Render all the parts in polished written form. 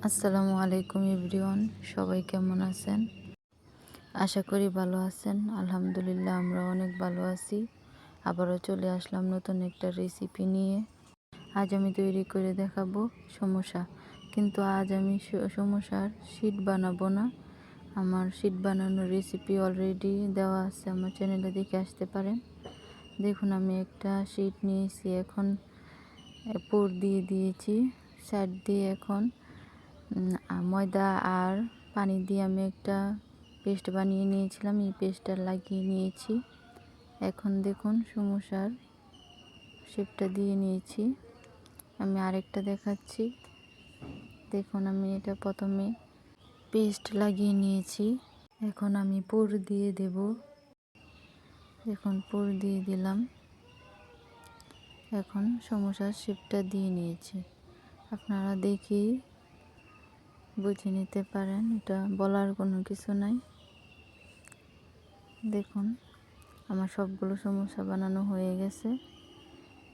আসসালামু আলাইকুম এভরিওয়ান, সবাই কেমন আছেন? আশা করি ভালো আছেন। আলহামদুলিল্লাহ, আমরা অনেক ভালো আছি। আবারও চলে আসলাম নতুন একটা রেসিপি নিয়ে। আজ আমি তৈরি করে দেখাবো সমোসা, কিন্তু আজ আমি সমোসার শীট বানাবো না। আমার শীট বানানোর রেসিপি অলরেডি দেওয়া আছে, আমার চ্যানেলে দেখে আসতে পারেন। দেখুন, আমি একটা শীট নিয়েছি, এখন পুর দিয়ে দিয়েছি সাইড দিয়ে। এখন ময়দা আর পানি দিয়ে আমি একটা পেস্ট বানিয়ে নিয়েছিলাম, এই পেস্টটা লাগিয়ে নিয়েছি। এখন দেখুন, সমোসার শেপটা দিয়ে নিয়েছি। আমি আরেকটা দেখাচ্ছি। দেখুন, আমি এটা প্রথমে পেস্ট লাগিয়ে নিয়েছি, এখন আমি পুর দিয়ে দেব। দেখুন, পুর দিয়ে দিলাম। এখন সমোসার শেপটা দিয়ে নিয়েছি। আপনারা দেখি বুঝে নিতে পারেন, এটা বলার কোনো কিছু নাই। দেখুন, আমার সবগুলো সমোসা বানানো হয়ে গেছে।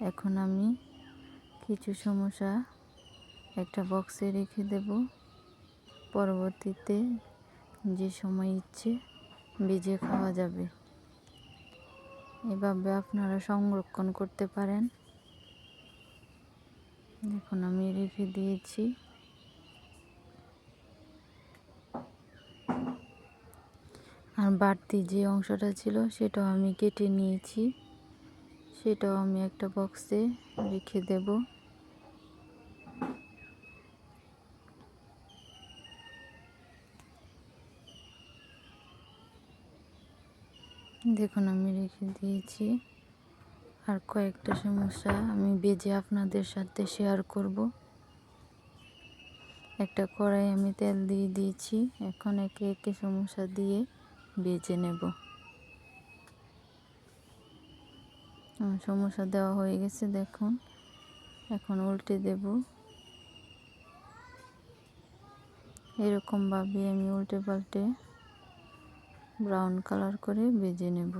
এখন আমি কিছু সমোসা একটা বক্সে রেখে দেব। পরবর্তীতে যে সময় ইচ্ছে ভেজে খাওয়া যাবে। এভাবে আপনারা সংরক্ষণ করতে পারেন। দেখুন, আমি রেখে দিয়েছি। আর বাড়তি যে অংশটা ছিল সেটাও আমি কেটে নিয়েছি, সেটাও আমি একটা বক্সে রেখে দেব। দেখুন, আমি রেখে দিয়েছি। আর কয়েকটা সমস্যা আমি ভেজে আপনাদের সাথে শেয়ার করব। একটা কড়াই আমি তেল দিয়ে দিয়েছি, এখন একে একে সমস্যা দিয়ে ভেজে নেব। সমস্যা দেওয়া হয়ে গেছে, দেখুন। এখন উল্টে দেব। এরকমভাবে আমি উল্টে পাল্টে ব্রাউন কালার করে ভেজে নেব।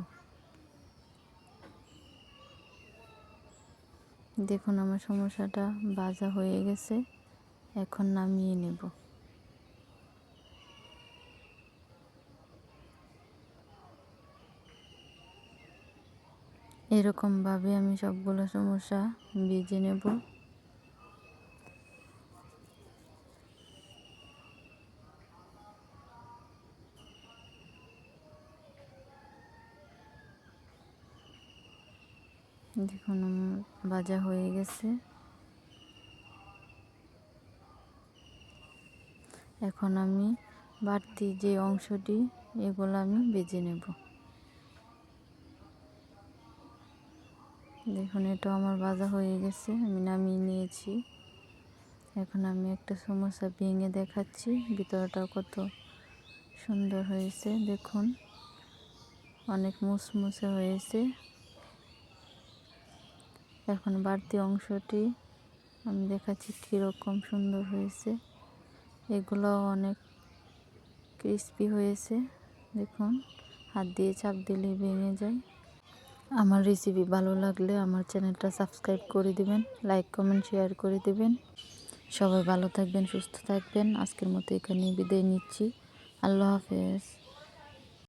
দেখুন, আমার সমস্যাটা ভাজা হয়ে গেছে, এখন নামিয়ে নেব। এরকমভাবে আমি সবগুলো সমস্যা ভেজে নেব। দেখুন, আমার ভাজা হয়ে গেছে। এখন আমি বাড়তি যে অংশটি, এগুলো আমি ভেজে নেব। দেখুন, এটা আমার ভাজা হয়ে গেছে, আমি নামিয়ে নিয়েছি। এখন আমি একটা সমোসা ভেঙে দেখাচ্ছি, ভিতরটা কত সুন্দর হয়েছে। দেখুন, অনেক মুসমুসে হয়েছে। এখন বাড়তি অংশটি আমি দেখাচ্ছি কীরকম সুন্দর হয়েছে। এগুলো অনেক ক্রিস্পি হয়েছে। দেখুন, হাত দিয়ে চাপ দিলেই ভেঙে যায়। আমার রেসিপি ভালো লাগলে আমার চ্যানেলটা সাবস্ক্রাইব করে দিবেন, লাইক কমেন্ট শেয়ার করে দিবেন। সবাই ভালো থাকবেন, সুস্থ থাকবেন। আজকের মতো এখানেই বিদায় নিচ্ছি। আল্লাহ হাফেজ।